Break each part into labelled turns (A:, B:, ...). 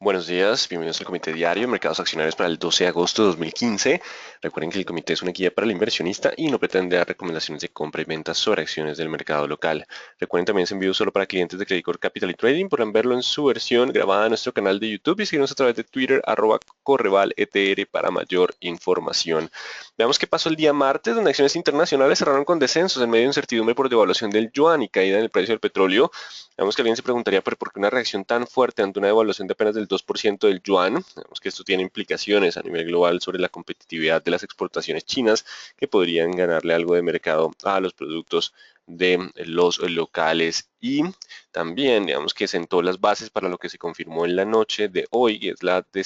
A: Buenos días, bienvenidos al Comité Diario de Mercados Accionarios para el 12 de agosto de 2015. Recuerden que el comité es una guía para el inversionista y no pretende dar recomendaciones de compra y venta sobre acciones del mercado local. Recuerden también se envío solo para clientes de Credicorp Capital y Trading. Podrán verlo en su versión grabada en nuestro canal de YouTube y seguirnos a través de Twitter @correvaletr para mayor información. Veamos qué pasó el día martes, donde acciones internacionales cerraron con descensos en medio de incertidumbre por devaluación del yuan y caída en el precio del petróleo. Vemos que alguien se preguntaría, ¿pero por qué una reacción tan fuerte ante una devaluación de apenas del 2% del yuan? Vemos que esto tiene implicaciones a nivel global sobre la competitividad de las exportaciones chinas que podrían ganarle algo de mercado a los productos de los locales y también digamos que sentó las bases para lo que se confirmó en la noche de hoy, y es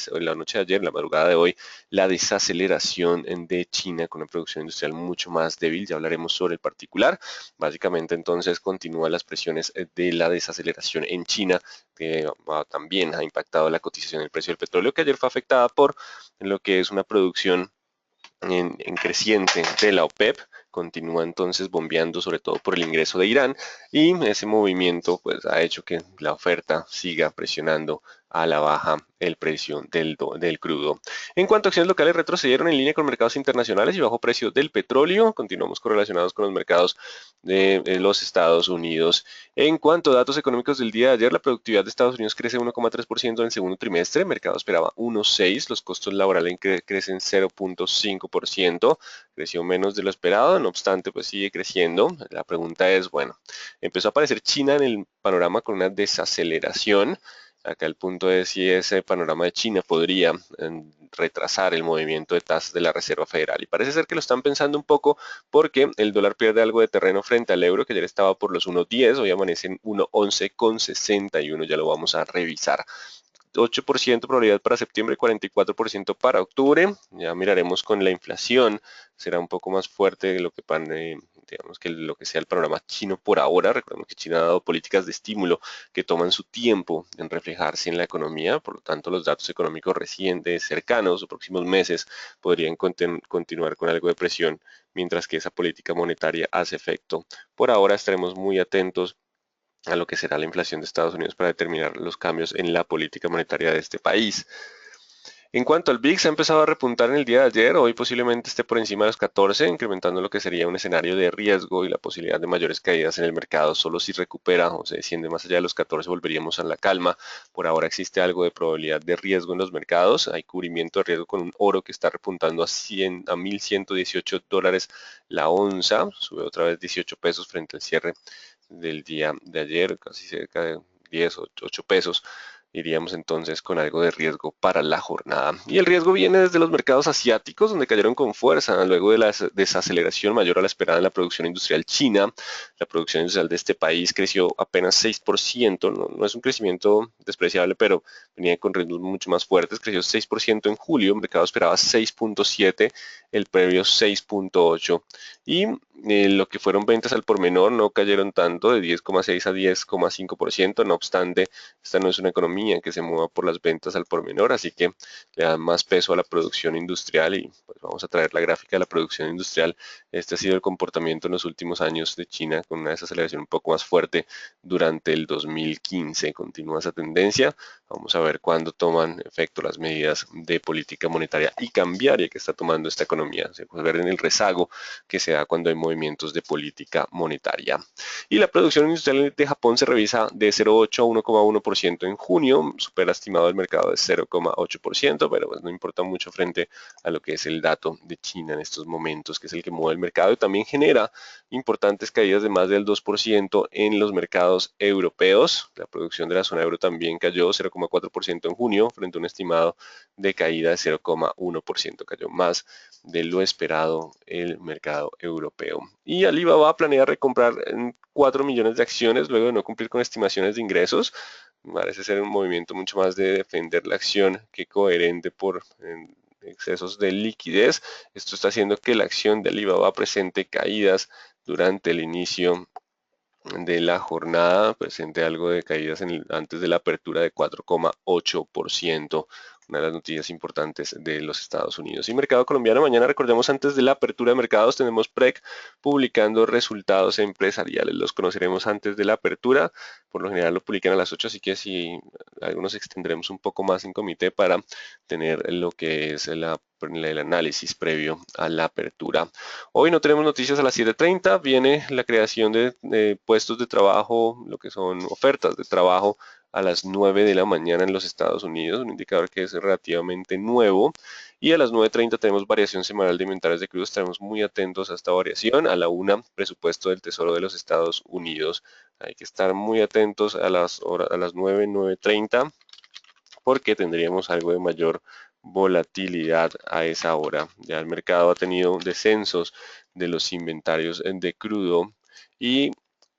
A: en la noche de ayer, la madrugada de hoy, la desaceleración de China con una producción industrial mucho más débil. Ya hablaremos sobre el particular. Básicamente entonces continúan las presiones de la desaceleración en China, que también ha impactado la cotización del precio del petróleo, que ayer fue afectada por lo que es una producción creciente de la OPEP. Continúa entonces bombeando sobre todo por el ingreso de Irán, y ese movimiento pues ha hecho que la oferta siga presionando a la baja el precio del crudo. En cuanto a acciones locales, retrocedieron en línea con mercados internacionales y bajo precio del petróleo. Continuamos correlacionados con los mercados de los Estados Unidos. En cuanto a datos económicos del día de ayer, la productividad de Estados Unidos crece 1,3% en el segundo trimestre, el mercado esperaba 1,6%, los costos laborales crecen 0,5%, creció menos de lo esperado, no obstante, pues sigue creciendo. La pregunta es, bueno, empezó a aparecer China en el panorama con una desaceleración. Acá el punto es si ese panorama de China podría retrasar el movimiento de tasas de la Reserva Federal. Y parece ser que lo están pensando un poco porque el dólar pierde algo de terreno frente al euro, que ayer estaba por los 1,10, hoy amanece en 1,11,61, ya lo vamos a revisar. 8% probabilidad para septiembre, 44% para octubre. Ya miraremos con la inflación, será un poco más fuerte de lo que digamos que lo que sea el panorama chino por ahora. Recordemos que China ha dado políticas de estímulo que toman su tiempo en reflejarse en la economía, por lo tanto los datos económicos recientes, cercanos o próximos meses podrían continuar con algo de presión, mientras que esa política monetaria hace efecto. Por ahora estaremos muy atentos a lo que será la inflación de Estados Unidos para determinar los cambios en la política monetaria de este país. En cuanto al VIX, ha empezado a repuntar en el día de ayer, hoy posiblemente esté por encima de los 14, incrementando lo que sería un escenario de riesgo y la posibilidad de mayores caídas en el mercado. Solo si recupera o se desciende más allá de los 14 volveríamos a la calma. Por ahora existe algo de probabilidad de riesgo en los mercados. Hay cubrimiento de riesgo con un oro que está repuntando a 1.118 dólares la onza. Sube otra vez 18 pesos frente al cierre del día de ayer, casi cerca de 10 o 8 pesos. Iríamos entonces con algo de riesgo para la jornada. Y el riesgo viene desde los mercados asiáticos, donde cayeron con fuerza luego de la desaceleración mayor a la esperada en la producción industrial china. La producción industrial de este país creció apenas 6%, no es un crecimiento despreciable, pero venía con ritmos mucho más fuertes. Creció 6% en julio, el mercado esperaba 6,7%, el previo 6,8%. Y lo que fueron ventas al por menor no cayeron tanto, de 10,6 a 10,5%. No obstante, esta no es una economía que se mueva por las ventas al por menor, así que le dan más peso a la producción industrial. Y pues vamos a traer la gráfica de la producción industrial. Este ha sido el comportamiento en los últimos años de China, con una desaceleración un poco más fuerte durante el 2015. Continúa esa tendencia. Vamos a ver cuándo toman efecto las medidas de política monetaria y cambiaria que está tomando esta economía. Se puede ver en el rezago que se da cuando hay movimientos de política monetaria. Y la producción industrial de Japón se revisa de 0,8 a 1,1% en junio, supera estimado del mercado de 0,8%, pero pues no importa mucho frente a lo que es el dato de China en estos momentos, que es el que mueve el mercado y también genera importantes caídas de más del 2% en los mercados europeos. La producción de la zona euro también cayó 0,4% en junio frente a un estimado de caída de 0,1%, cayó más de lo esperado el mercado europeo. Y Alibaba planea recomprar 4 millones de acciones luego de no cumplir con estimaciones de ingresos. Parece ser un movimiento mucho más de defender la acción que coherente por excesos de liquidez. Esto está haciendo que la acción de Alibaba presente caídas durante el inicio de la jornada, presente algo de caídas antes de la apertura de 4,8%, una de las noticias importantes de los Estados Unidos. Y mercado colombiano, mañana recordemos antes de la apertura de mercados tenemos PREC publicando resultados empresariales. Los conoceremos antes de la apertura, por lo general lo publican a las 8, así que si algunos extendremos un poco más en comité para tener lo que es el análisis previo a la apertura. Hoy no tenemos noticias a las 7:30, viene la creación de puestos de trabajo, lo que son ofertas de trabajo a las 9 de la mañana en los Estados Unidos, un indicador que es relativamente nuevo. Y a las 9:30 tenemos variación semanal de inventarios de crudo, estaremos muy atentos a esta variación. A la 1, presupuesto del Tesoro de los Estados Unidos. Hay que estar muy atentos a las 9, 9:30, porque tendríamos algo de mayor volatilidad a esa hora. Ya el mercado ha tenido descensos de los inventarios de crudo y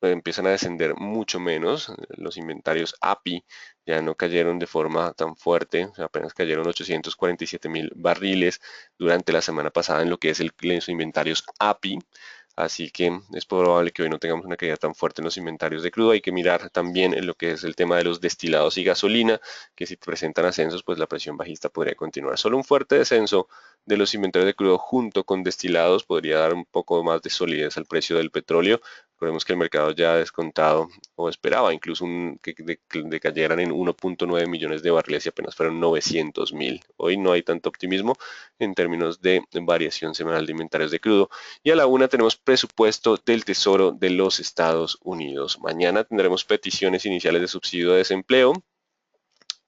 A: empiezan a descender mucho menos. Los inventarios API ya no cayeron de forma tan fuerte, apenas cayeron 847.000 barriles durante la semana pasada en lo que es los inventarios API. Así que es probable que hoy no tengamos una caída tan fuerte en los inventarios de crudo. Hay que mirar también en lo que es el tema de los destilados y gasolina, que si presentan ascensos, pues la presión bajista podría continuar. Solo un fuerte descenso de los inventarios de crudo junto con destilados podría dar un poco más de solidez al precio del petróleo. Recordemos que el mercado ya ha descontado o esperaba incluso que decayeran en 1.9 millones de barriles y apenas fueron 900.000. Hoy no hay tanto optimismo en términos de variación semanal de inventarios de crudo. Y a la 1 tenemos presupuesto del Tesoro de los Estados Unidos. Mañana tendremos peticiones iniciales de subsidio de desempleo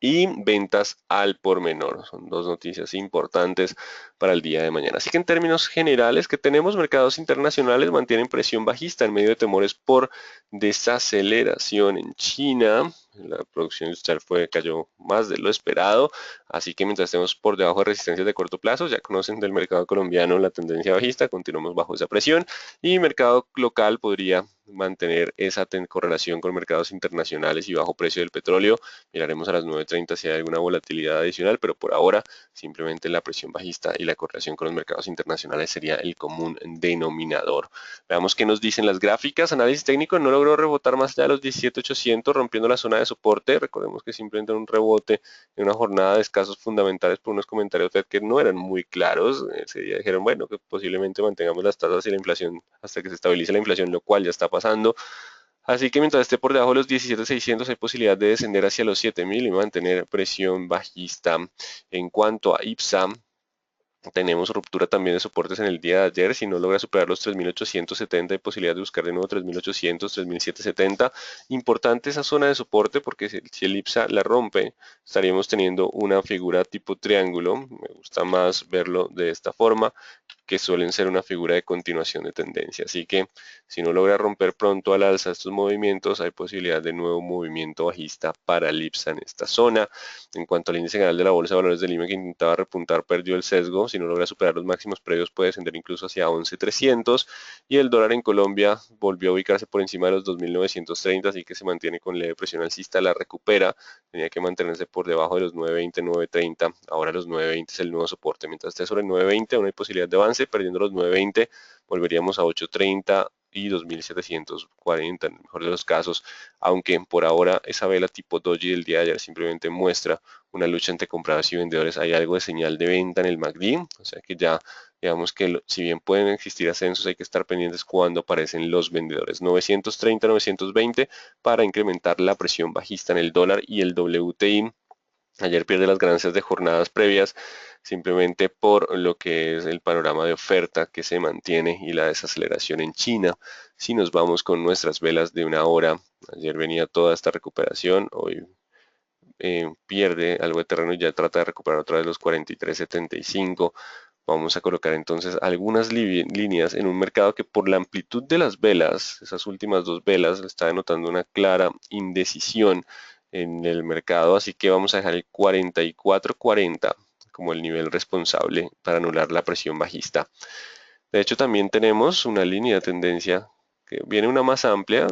A: y ventas al por menor. Son dos noticias importantes para el día de mañana. Así que en términos generales que tenemos, mercados internacionales mantienen presión bajista en medio de temores por desaceleración en China. La producción industrial cayó más de lo esperado, así que mientras estemos por debajo de resistencias de corto plazo, ya conocen del mercado colombiano la tendencia bajista, continuamos bajo esa presión y mercado local podría mantener esa correlación con mercados internacionales y bajo precio del petróleo. Miraremos a las 9:30 si hay alguna volatilidad adicional, pero por ahora simplemente la presión bajista y la correlación con los mercados internacionales sería el común denominador. Veamos qué nos dicen las gráficas. Análisis técnico no logró rebotar más allá de los 17.800, rompiendo la zona de soporte. Recordemos que simplemente un rebote en una jornada de escasos fundamentales por unos comentarios Fed que no eran muy claros. Ese día dijeron, bueno, que posiblemente mantengamos las tasas y la inflación hasta que se estabilice la inflación, lo cual ya está pasando. Así que mientras esté por debajo de los 17.600 hay posibilidad de descender hacia los 7.000 y mantener presión bajista. En cuanto a IPSA, tenemos ruptura también de soportes en el día de ayer. Si no logra superar los 3.870 hay posibilidad de buscar de nuevo 3.800, 3.770. Importante esa zona de soporte porque si el IPSA la rompe estaríamos teniendo una figura tipo triángulo. Me gusta más verlo de esta forma, que suelen ser una figura de continuación de tendencia. Así que si no logra romper pronto al alza estos movimientos, hay posibilidad de nuevo movimiento bajista para el IPSA en esta zona. En cuanto al índice general de la Bolsa de Valores de Lima, que intentaba repuntar, perdió el sesgo. Si no logra superar los máximos previos, puede descender incluso hacia 11.300. Y el dólar en Colombia volvió a ubicarse por encima de los 2.930, así que se mantiene con leve presión alcista, la recupera. Tenía que mantenerse por debajo de los 9.20, 9.30. Ahora los 9.20 es el nuevo soporte. Mientras esté sobre el 9.20, aún hay posibilidad de avance. Perdiendo los 9.20, volveríamos a 8.30 y 2.740 en el mejor de los casos, aunque por ahora esa vela tipo doji del día de ayer simplemente muestra una lucha entre compradores y vendedores. Hay algo de señal de venta en el MACD, o sea que ya digamos que si bien pueden existir ascensos, hay que estar pendientes cuando aparecen los vendedores. 930, 920 para incrementar la presión bajista en el dólar y el WTI. Ayer pierde las ganancias de jornadas previas simplemente por lo que es el panorama de oferta que se mantiene y la desaceleración en China. Si nos vamos con nuestras velas de una hora, ayer venía toda esta recuperación, hoy pierde algo de terreno y ya trata de recuperar otra vez los 43.75. Vamos a colocar entonces algunas líneas en un mercado que por la amplitud de las velas, esas últimas dos velas, está denotando una clara indecisión en el mercado, así que vamos a dejar el 44.40 como el nivel responsable para anular la presión bajista. De hecho, también tenemos una línea de tendencia que viene una más amplia,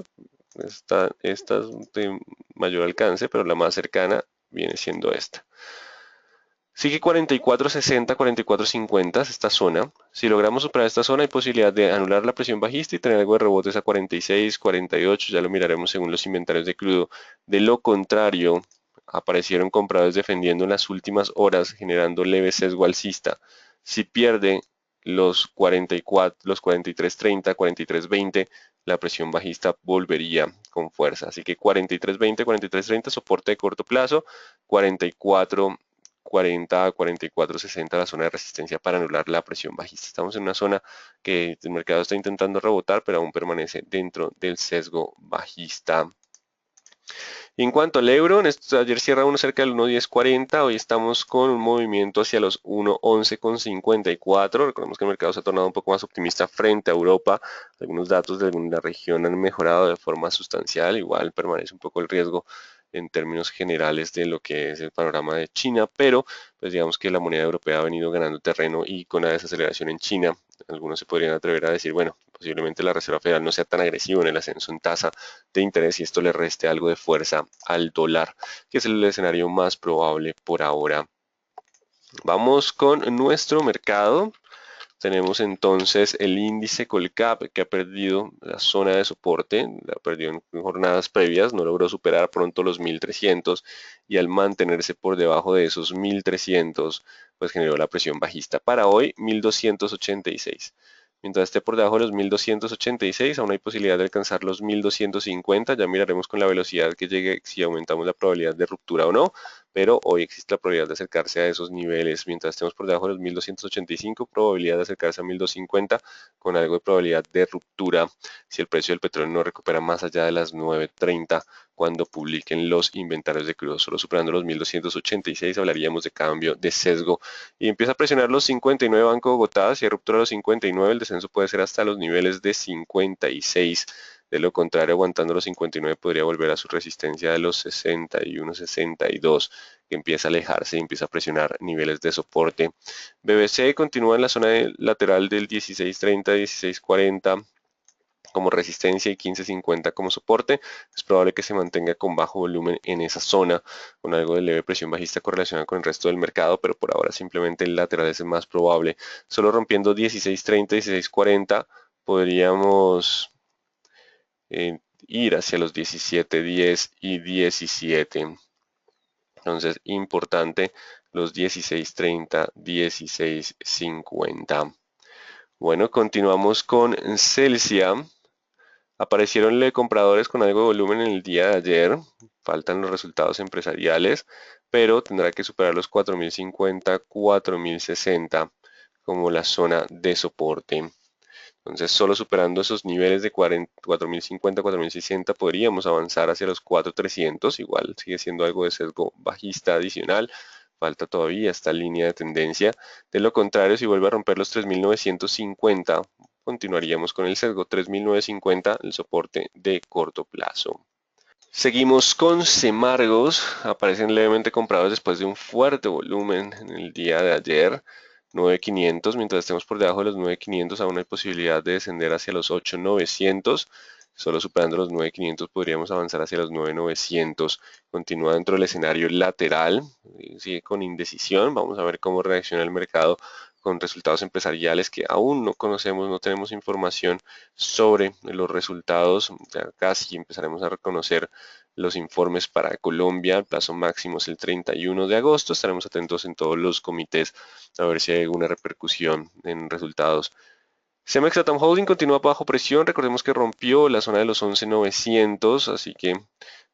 A: esta es de mayor alcance, pero la más cercana viene siendo esta. Sigue 44.60, 44.50 esta zona. Si logramos superar esta zona hay posibilidad de anular la presión bajista y tener algo de rebotes a 46, 48, ya lo miraremos según los inventarios de crudo. De lo contrario, aparecieron compradores defendiendo en las últimas horas, generando leve sesgo alcista. Si pierde los 44, los 43.30, 43.20, la presión bajista volvería con fuerza. Así que 43.20, 43.30, soporte de corto plazo, 44.40 a 44.60 la zona de resistencia para anular la presión bajista. Estamos en una zona que el mercado está intentando rebotar, pero aún permanece dentro del sesgo bajista. Y en cuanto al euro, ayer cierra uno cerca del 1.1040, hoy estamos con un movimiento hacia los 1.1154. Recordemos que el mercado se ha tornado un poco más optimista frente a Europa. Algunos datos de alguna región han mejorado de forma sustancial, igual permanece un poco el riesgo en términos generales de lo que es el panorama de China, pero pues digamos que la moneda europea ha venido ganando terreno y con la desaceleración en China, algunos se podrían atrever a decir, bueno, posiblemente la Reserva Federal no sea tan agresiva en el ascenso en tasa de interés y esto le reste algo de fuerza al dólar, que es el escenario más probable por ahora. Vamos con nuestro mercado. Tenemos entonces el índice Colcap que ha perdido la zona de soporte, la perdió en jornadas previas, no logró superar pronto los 1.300 y al mantenerse por debajo de esos 1.300 pues generó la presión bajista. Para hoy 1.286. Mientras esté por debajo de los 1.286, aún hay posibilidad de alcanzar los 1.250. Ya miraremos con la velocidad que llegue si aumentamos la probabilidad de ruptura o no. Pero hoy existe la probabilidad de acercarse a esos niveles. Mientras estemos por debajo de los 1.285, probabilidad de acercarse a 1.250 con algo de probabilidad de ruptura si el precio del petróleo no recupera más allá de las 9.30 cuando publiquen los inventarios de crudo. Solo superando los 1.286 hablaríamos de cambio de sesgo y empieza a presionar los 59 Banco Bogotá. Si hay ruptura a los 59, el descenso puede ser hasta los niveles de 56. De lo contrario, aguantando los 59 podría volver a su resistencia de los 61, 62, que empieza a alejarse y empieza a presionar niveles de soporte. BBC continúa en la zona lateral del 16.30, 16.40 como resistencia y 15.50 como soporte. Es probable que se mantenga con bajo volumen en esa zona, con algo de leve presión bajista correlacionada con el resto del mercado, pero por ahora simplemente el lateral es el más probable. Solo rompiendo 16.30, 16.40 podríamos ir hacia los 17.10 y 17. Entonces, importante los 16.30, 16.50. Bueno, continuamos con Celsia. Aparecieron compradores con algo de volumen en el día de ayer. Faltan los resultados empresariales, pero tendrá que superar los 4.050, 4.060 como la zona de soporte. Entonces, solo superando esos niveles de 4.050, 4.060 podríamos avanzar hacia los 4.300. Igual sigue siendo algo de sesgo bajista adicional. Falta todavía esta línea de tendencia. De lo contrario, si vuelve a romper los 3.950, continuaríamos con el sesgo 3.950, el soporte de corto plazo. Seguimos con Semargos. Aparecen levemente comprados después de un fuerte volumen en el día de ayer. 9.500, mientras estemos por debajo de los 9.500 aún hay posibilidad de descender hacia los 8.900, solo superando los 9.500 podríamos avanzar hacia los 9.900, continúa dentro del escenario lateral, sigue con indecisión, vamos a ver cómo reacciona el mercado con resultados empresariales que aún no conocemos, no tenemos información sobre los resultados, ya casi empezaremos a reconocer los informes para Colombia, el plazo máximo es el 31 de agosto, estaremos atentos en todos los comités a ver si hay alguna repercusión en resultados. Cemex Latam Holding continúa bajo presión, recordemos que rompió la zona de los 11.900, así que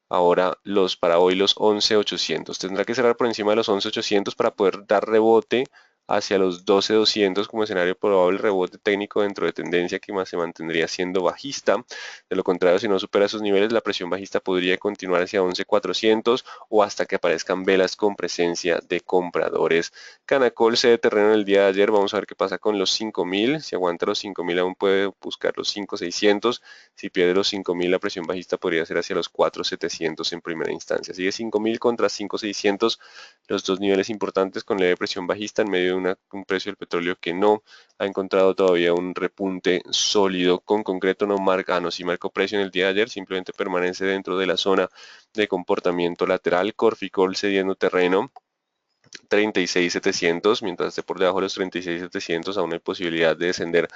A: ahora para hoy los 11.800. Tendrá que cerrar por encima de los 11.800 para poder dar rebote hacia los 12.200 como escenario probable rebote técnico dentro de tendencia que más se mantendría siendo bajista. De lo contrario, si no supera esos niveles, la presión bajista podría continuar hacia 11.400 o hasta que aparezcan velas con presencia de compradores. Canacol cede terreno en el día de ayer. Vamos a ver qué pasa con los 5.000. Si aguanta los 5.000 aún puede buscar los 5.600. Si pierde los 5.000, la presión bajista podría ser hacia los 4.700 en primera instancia. Sigue 5.000 contra 5.600, los dos niveles importantes con leve presión bajista en medio de un precio del petróleo que no ha encontrado todavía un repunte sólido. Con concreto no marca, sí marcó precio en el día de ayer, simplemente permanece dentro de la zona de comportamiento lateral. Corficol cediendo terreno. 36.700, mientras esté por debajo de los 36.700 aún hay posibilidad de descender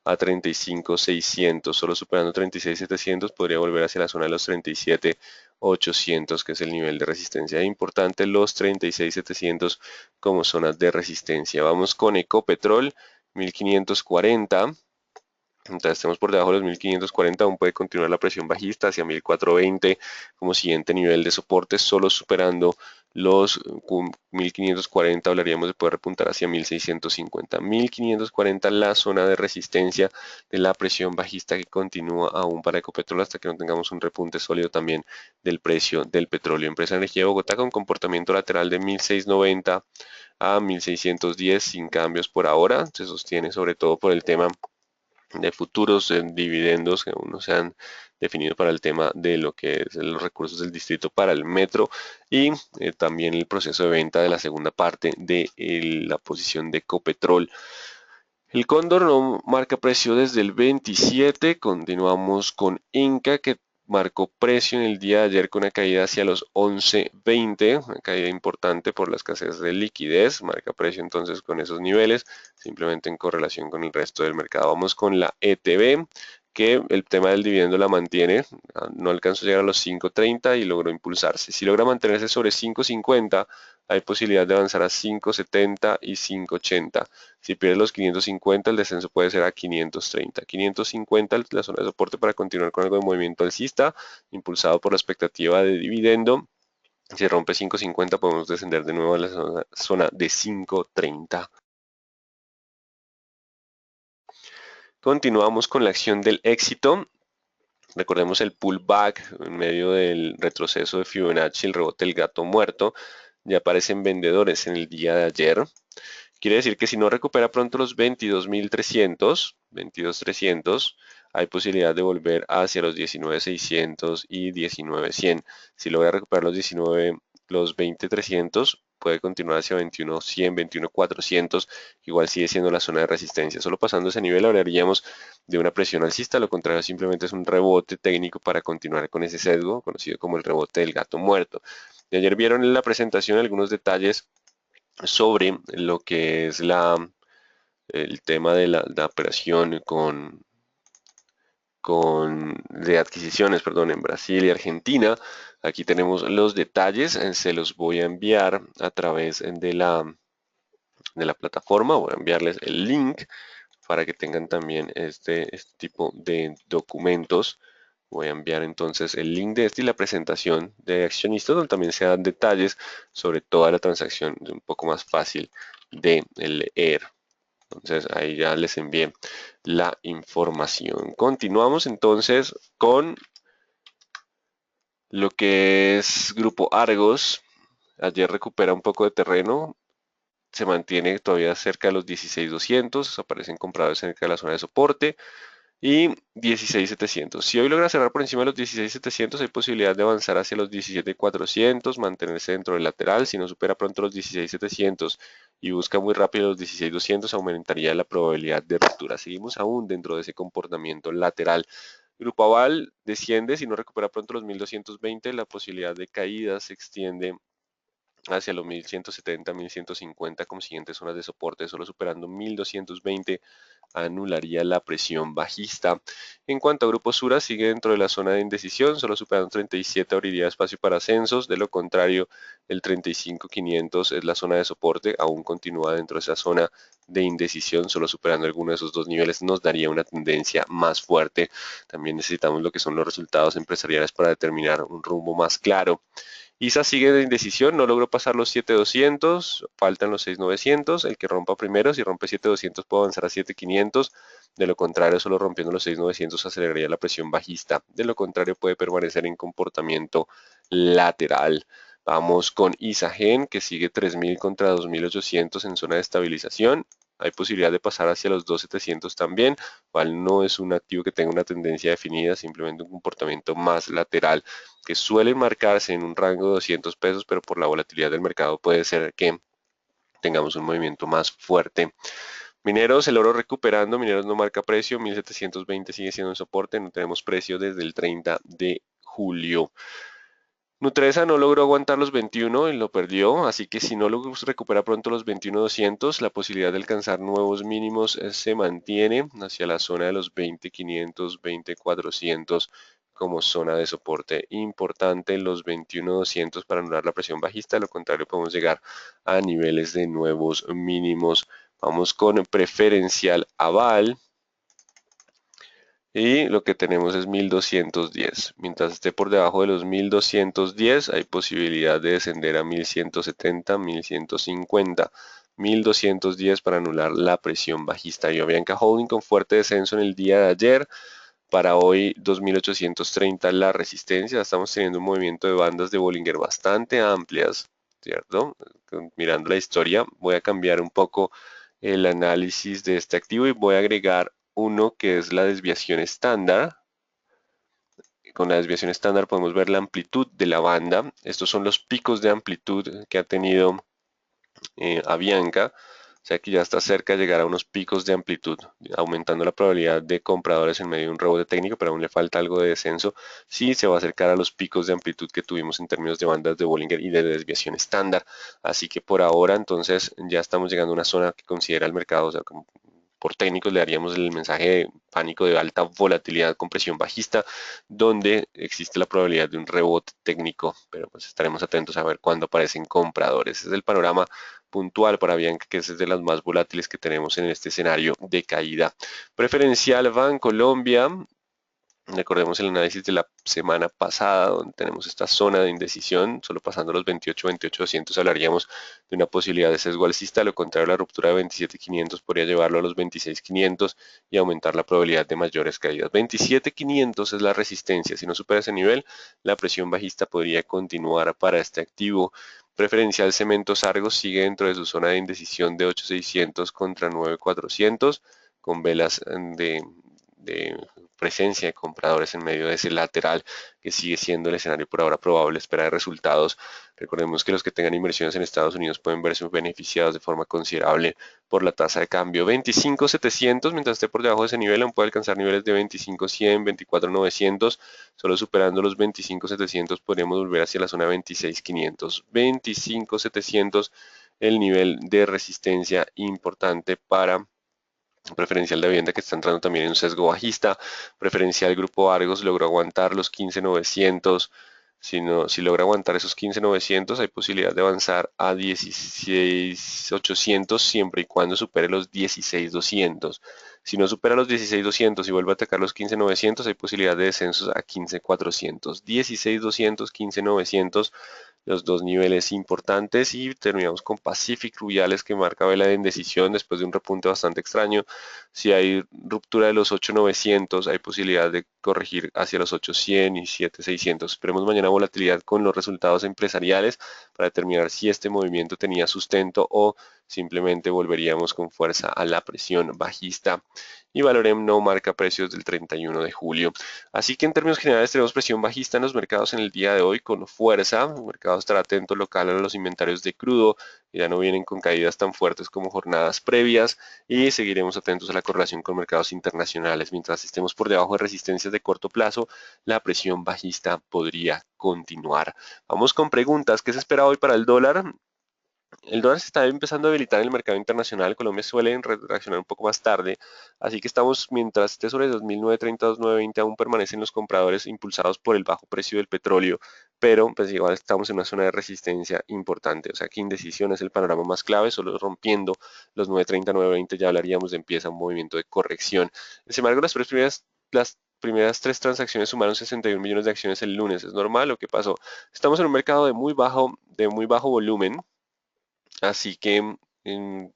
A: a 35.600, solo superando 36.700 podría volver hacia la zona de los 37.800, que es el nivel de resistencia importante, los 36.700 como zonas de resistencia. Vamos con Ecopetrol, 1540. Entonces estemos por debajo de los 1540, aún puede continuar la presión bajista hacia 1420 como siguiente nivel de soporte, solo superando los 1540 hablaríamos de poder repuntar hacia 1650. 1540 la zona de resistencia de la presión bajista que continúa aún para Ecopetrol hasta que no tengamos un repunte sólido también del precio del petróleo. Empresa de Energía de Bogotá con comportamiento lateral de 1690 a 1610 sin cambios por ahora, se sostiene sobre todo por el tema de futuros dividendos que aún no se han definido para el tema de lo que es los recursos del distrito para el metro y también el proceso de venta de la segunda parte de la posición de Ecopetrol. El cóndor no marca precio desde el 27, continuamos con Inca que marcó precio en el día de ayer con una caída hacia los 11.20, una caída importante por la escasez de liquidez, marca precio entonces con esos niveles, simplemente en correlación con el resto del mercado. Vamos con la ETB, que el tema del dividendo la mantiene, no alcanzó a llegar a los 5.30 y logró impulsarse. Si logra mantenerse sobre 5.50, hay posibilidad de avanzar a 5.70 y 5.80. Si pierde los 550, el descenso puede ser a 530. 550 la zona de soporte para continuar con algo de movimiento alcista, impulsado por la expectativa de dividendo. Si rompe 550, podemos descender de nuevo a la zona de 530. Continuamos con la acción del éxito. Recordemos el pullback en medio del retroceso de Fibonacci, el rebote del gato muerto. Ya aparecen vendedores en el día de ayer. Quiere decir que si no recupera pronto los 22.300, 22.300, hay posibilidad de volver hacia los 19.600 y 19.100. Si logra recuperar los 20.300, puede continuar hacia 21.100, 21.400, igual sigue siendo la zona de resistencia. Solo pasando ese nivel hablaríamos de una presión alcista, lo contrario simplemente es un rebote técnico para continuar con ese sesgo, conocido como el rebote del gato muerto. De ayer vieron en la presentación algunos detalles sobre lo que es el tema de la operación de adquisiciones, perdón, en Brasil y Argentina. Aquí tenemos los detalles, se los voy a enviar a través de la plataforma, voy a enviarles el link para que tengan también este tipo de documentos. Voy a enviar entonces el link de este y la presentación de accionistas donde también se dan detalles sobre toda la transacción, un poco más fácil de leer. Entonces ahí ya les envié la información. Continuamos entonces con lo que es Grupo Argos. Ayer recupera un poco de terreno, se mantiene todavía cerca de los 16.200, aparecen compradores cerca de la zona de soporte y 16.700. Si hoy logra cerrar por encima de los 16.700, hay posibilidad de avanzar hacia los 17.400, mantenerse dentro del lateral. Si no supera pronto los 16.700 y busca muy rápido los 16.200, aumentaría la probabilidad de ruptura. Seguimos aún dentro de ese comportamiento lateral. Grupo Aval desciende, si no recupera pronto los 1.220, la posibilidad de caída se extiende hacia los 1170, 1150 como siguientes zonas de soporte, solo superando 1220 anularía la presión bajista. En cuanto a Grupo Sura, sigue dentro de la zona de indecisión, solo superando 37 abriría espacio para ascensos, de lo contrario el 35.500 es la zona de soporte, aún continúa dentro de esa zona de indecisión, solo superando alguno de esos dos niveles nos daría una tendencia más fuerte. También necesitamos lo que son los resultados empresariales para determinar un rumbo más claro. ISA sigue de indecisión, no logró pasar los 7.200, faltan los 6.900, el que rompa primero, si rompe 7.200 puede avanzar a 7.500, de lo contrario solo rompiendo los 6.900 aceleraría la presión bajista, de lo contrario puede permanecer en comportamiento lateral. Vamos con ISAGEN que sigue 3.000 contra 2.800 en zona de estabilización. Hay posibilidad de pasar hacia los 2.700 también, cual no es un activo que tenga una tendencia definida, simplemente un comportamiento más lateral que suelen marcarse en un rango de 200 pesos, pero por la volatilidad del mercado puede ser que tengamos un movimiento más fuerte. Mineros, el oro recuperando, Mineros no marca precio, 1720 sigue siendo un soporte, no tenemos precio desde el 30 de julio. Nutresa no logró aguantar los 21 y lo perdió, así que si no lo recupera pronto los 21.200, la posibilidad de alcanzar nuevos mínimos se mantiene hacia la zona de los 20.500, 20.400 como zona de soporte importante, los 21.200 para anular la presión bajista, de lo contrario podemos llegar a niveles de nuevos mínimos. Vamos con preferencial aval. Y lo que tenemos es 1210. Mientras esté por debajo de los 1210, hay posibilidad de descender a 1170, 1150. 1210 para anular la presión bajista. Y Bianca Holding con fuerte descenso en el día de ayer. Para hoy 2830 la resistencia. Estamos teniendo un movimiento de bandas de Bollinger bastante amplias, ¿cierto? Mirando la historia, voy a cambiar un poco el análisis de este activo y voy a agregar uno que es la desviación estándar. Con la desviación estándar podemos ver la amplitud de la banda. Estos son los picos de amplitud que ha tenido Avianca. O sea que ya está cerca de llegar a unos picos de amplitud, aumentando la probabilidad de compradores en medio de un rebote técnico, pero aún le falta algo de descenso. Sí, se va a acercar a los picos de amplitud que tuvimos en términos de bandas de Bollinger y de desviación estándar. Así que por ahora, entonces, ya estamos llegando a una zona que considera el mercado, o sea, como por técnicos le daríamos el mensaje de pánico de alta volatilidad con presión bajista, donde existe la probabilidad de un rebote técnico, pero pues estaremos atentos a ver cuándo aparecen compradores. Ese es el panorama puntual para Bianca, que es de las más volátiles que tenemos en este escenario de caída. Preferencial Bancolombia. Recordemos el análisis de la semana pasada, donde tenemos esta zona de indecisión, solo pasando los 28.200 hablaríamos de una posibilidad de sesgo alcista, lo contrario, la ruptura de 27.500 podría llevarlo a los 26.500 y aumentar la probabilidad de mayores caídas. 27.500 es la resistencia, si no supera ese nivel, la presión bajista podría continuar para este activo. Preferencial Cementos Argos sigue dentro de su zona de indecisión de 8.600 contra 9.400, con velas de presencia de compradores en medio de ese lateral que sigue siendo el escenario por ahora probable, espera de resultados. Recordemos que los que tengan inversiones en Estados Unidos pueden verse beneficiados de forma considerable por la tasa de cambio. 25.700, mientras esté por debajo de ese nivel, aún puede alcanzar niveles de 25.100, 24.900. Solo superando los 25.700 podríamos volver hacia la zona 26.500. 25.700, el nivel de resistencia importante para preferencial de vivienda que está entrando también en un sesgo bajista. Preferencial Grupo Argos logró aguantar los 15.900. Si logra aguantar esos 15.900, hay posibilidad de avanzar a 16.800 siempre y cuando supere los 16.200. Si no supera los 16.200 y vuelve a atacar los 15.900, hay posibilidad de descensos a 15.400. 16.200, 15.900, los dos niveles importantes. Y terminamos con Pacific Rubiales, que marca vela de indecisión después de un repunte bastante extraño. Si hay ruptura de los 8.900, hay posibilidad de corregir hacia los 8.100 y 7.600. Esperemos mañana volatilidad con los resultados empresariales para determinar si este movimiento tenía sustento o simplemente volveríamos con fuerza a la presión bajista. Y Valorem no marca precios del 31 de julio. Así que en términos generales tenemos presión bajista en los mercados en el día de hoy con fuerza. El mercado estará atento local a los inventarios de crudo, que ya no vienen con caídas tan fuertes como jornadas previas, y seguiremos atentos a la correlación con mercados internacionales. Mientras estemos por debajo de resistencias de corto plazo, la presión bajista podría continuar. Vamos con preguntas. ¿Qué se espera hoy para el dólar? El dólar se está empezando a debilitar en el mercado internacional. Colombia suele reaccionar un poco más tarde, así que estamos, mientras esté sobre 2.930, 2.920, aún permanecen los compradores impulsados por el bajo precio del petróleo, pero pues igual estamos en una zona de resistencia importante, o sea que indecisión es el panorama más clave. Solo rompiendo los 9.30, 9.20 ya hablaríamos de empieza un movimiento de corrección. Sin embargo, las primeras tres transacciones sumaron 61 millones de acciones el lunes. ¿Es normal lo que pasó? Estamos en un mercado de muy bajo volumen. Así que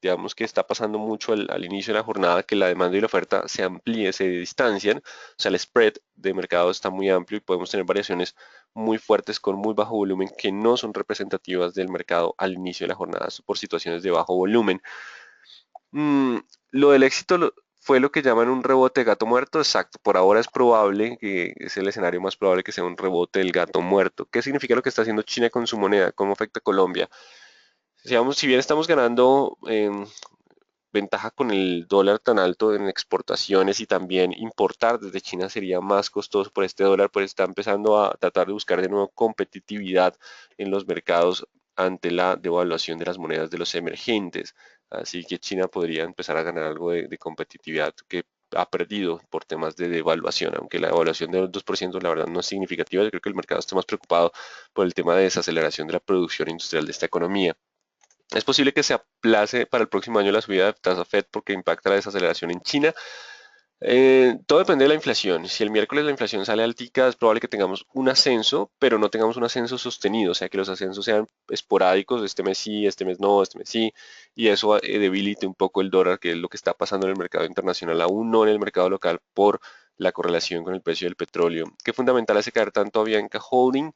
A: digamos que está pasando mucho al inicio de la jornada que la demanda y la oferta se amplíe, se distancian, o sea, el spread de mercado está muy amplio y podemos tener variaciones muy fuertes con muy bajo volumen que no son representativas del mercado al inicio de la jornada por situaciones de bajo volumen. Mm, lo del éxito fue lo que llaman un rebote de gato muerto, exacto. Por ahora es probable, que es el escenario más probable que sea un rebote del gato muerto. ¿Qué significa lo que está haciendo China con su moneda? ¿Cómo afecta a Colombia? Digamos, si bien estamos ganando ventaja con el dólar tan alto en exportaciones y también importar desde China sería más costoso por este dólar, pues está empezando a tratar de buscar de nuevo competitividad en los mercados ante la devaluación de las monedas de los emergentes. Así que China podría empezar a ganar algo de competitividad que ha perdido por temas de devaluación, aunque la devaluación del 2% la verdad no es significativa. Yo creo que el mercado está más preocupado por el tema de desaceleración de la producción industrial de esta economía. Es posible que se aplace para el próximo año la subida de tasa Fed porque impacta la desaceleración en China. Todo depende de la inflación. Si el miércoles la inflación sale altica, es probable que tengamos un ascenso, pero no tengamos un ascenso sostenido, o sea que los ascensos sean esporádicos, este mes sí, este mes no, este mes sí, y eso debilite un poco el dólar, que es lo que está pasando en el mercado internacional, aún no en el mercado local por la correlación con el precio del petróleo. ¿Qué fundamental hace caer tanto a Bianca Holding?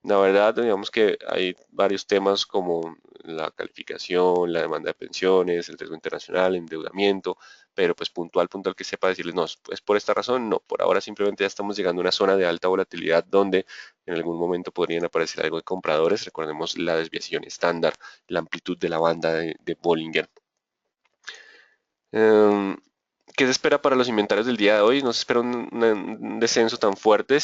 A: La verdad, digamos que hay varios temas como la calificación, la demanda de pensiones, el riesgo internacional, el endeudamiento, pero pues puntual que sepa decirles, no, es por esta razón, no, por ahora simplemente ya estamos llegando a una zona de alta volatilidad donde en algún momento podrían aparecer algo de compradores, recordemos la desviación estándar, la amplitud de la banda de Bollinger. Em, ¿Qué se espera para los inventarios del día de hoy? No se espera un descenso tan fuerte.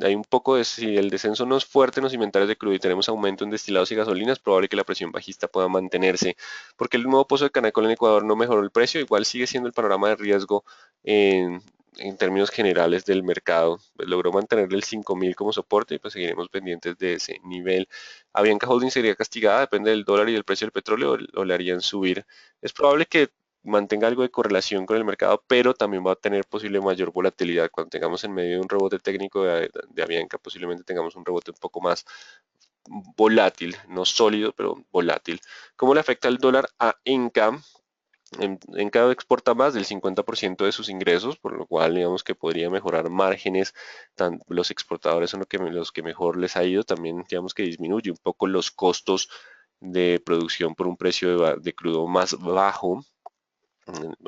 A: Hay un poco de, si el descenso no es fuerte en los inventarios de crudo y tenemos aumento en destilados y gasolinas, es probable que la presión bajista pueda mantenerse, porque el nuevo pozo de Canacol en Ecuador no mejoró el precio. Igual sigue siendo el panorama de riesgo en términos generales del mercado. Pues logró mantener el 5.000 como soporte y pues seguiremos pendientes de ese nivel. Avianca Holding sería castigada, depende del dólar y del precio del petróleo, o le harían subir. Es probable que mantenga algo de correlación con el mercado, pero también va a tener posible mayor volatilidad. Cuando tengamos en medio de un rebote técnico de Avianca, posiblemente tengamos un rebote un poco más volátil, no sólido, pero volátil. ¿Cómo le afecta el dólar a Enca? Enca exporta más del 50% de sus ingresos, por lo cual digamos que podría mejorar márgenes. Los exportadores son los que mejor les ha ido. También digamos que disminuye un poco los costos de producción por un precio de crudo más bajo,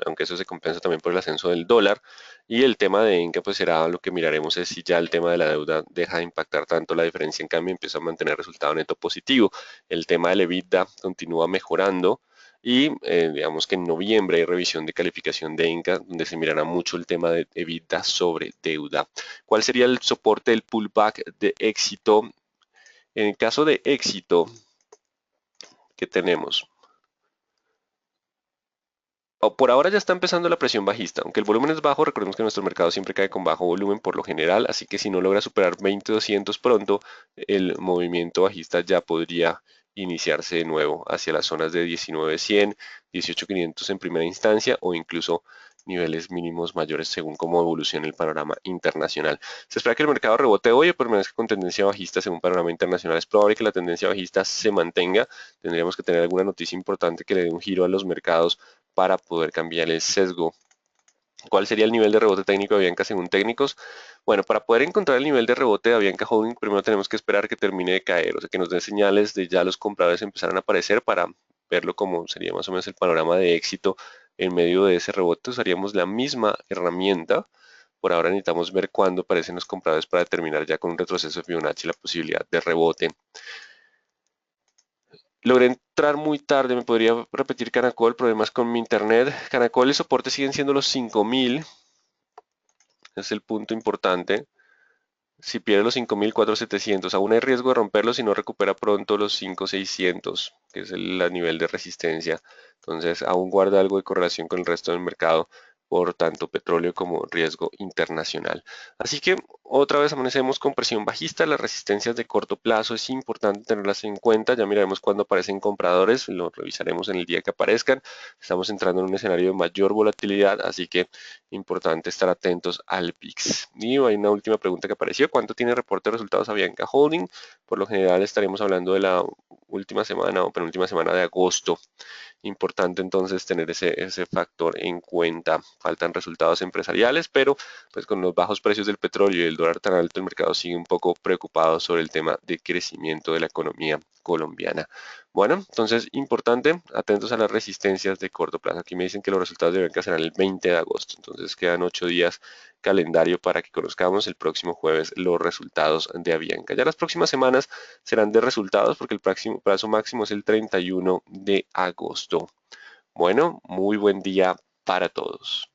A: aunque eso se compensa también por el ascenso del dólar. Y el tema de Enca, pues será lo que miraremos es si ya el tema de la deuda deja de impactar tanto la diferencia, en cambio empieza a mantener resultado neto positivo. El tema del EBITDA continúa mejorando y digamos que en noviembre hay revisión de calificación de Enca, donde se mirará mucho el tema de EBITDA sobre deuda. ¿Cuál sería el soporte del pullback de éxito? En el caso de éxito, ¿qué tenemos? Por ahora ya está empezando la presión bajista, aunque el volumen es bajo, recordemos que nuestro mercado siempre cae con bajo volumen por lo general, así que si no logra superar 20.200 pronto, el movimiento bajista ya podría iniciarse de nuevo hacia las zonas de 19.100, 18.500 en primera instancia o incluso niveles mínimos mayores según cómo evolucione el panorama internacional. Se espera que el mercado rebote hoy o permanezca con tendencia bajista según panorama internacional. Es probable que la tendencia bajista se mantenga. Tendríamos que tener alguna noticia importante que le dé un giro a los mercados para poder cambiar el sesgo. ¿Cuál sería el nivel de rebote técnico de Avianca según técnicos? Bueno, para poder encontrar el nivel de rebote de Avianca Holding, primero tenemos que esperar que termine de caer, o sea, que nos den señales de ya los compradores empezaran a aparecer para verlo como sería más o menos el panorama de éxito en medio de ese rebote. Usaríamos la misma herramienta. Por ahora necesitamos ver cuándo aparecen los compradores para determinar ya con un retroceso de Fibonacci la posibilidad de rebote. Logré entrar muy tarde, me podría repetir Canacol, problemas con mi internet. Canacol, el soporte siguen siendo los 5.000, es el punto importante. Si pierde los 5.000, 4.700, aún hay riesgo de romperlo si no recupera pronto los 5.600, que es el nivel de resistencia. Entonces, aún guarda algo de correlación con el resto del mercado por tanto petróleo como riesgo internacional. Así que otra vez amanecemos con presión bajista. Las resistencias de corto plazo es importante tenerlas en cuenta. Ya miraremos cuándo aparecen compradores, lo revisaremos en el día que aparezcan. Estamos entrando en un escenario de mayor volatilidad, así que importante estar atentos al VIX. Y hay una última pregunta que apareció: ¿cuánto tiene reporte de resultados Avianca Holding? Por lo general estaremos hablando de la última semana o penúltima semana de agosto. Importante entonces tener ese factor en cuenta. Faltan resultados empresariales, pero pues con los bajos precios del petróleo y el dólar tan alto, el mercado sigue un poco preocupado sobre el tema de crecimiento de la economía colombiana. Bueno, entonces importante, atentos a las resistencias de corto plazo. Aquí me dicen que los resultados deben serán el 20 de agosto, entonces quedan 8 días calendario para que conozcamos el próximo jueves los resultados de Avianca. Ya las próximas semanas serán de resultados porque el plazo máximo es el 31 de agosto. Bueno, muy buen día para todos.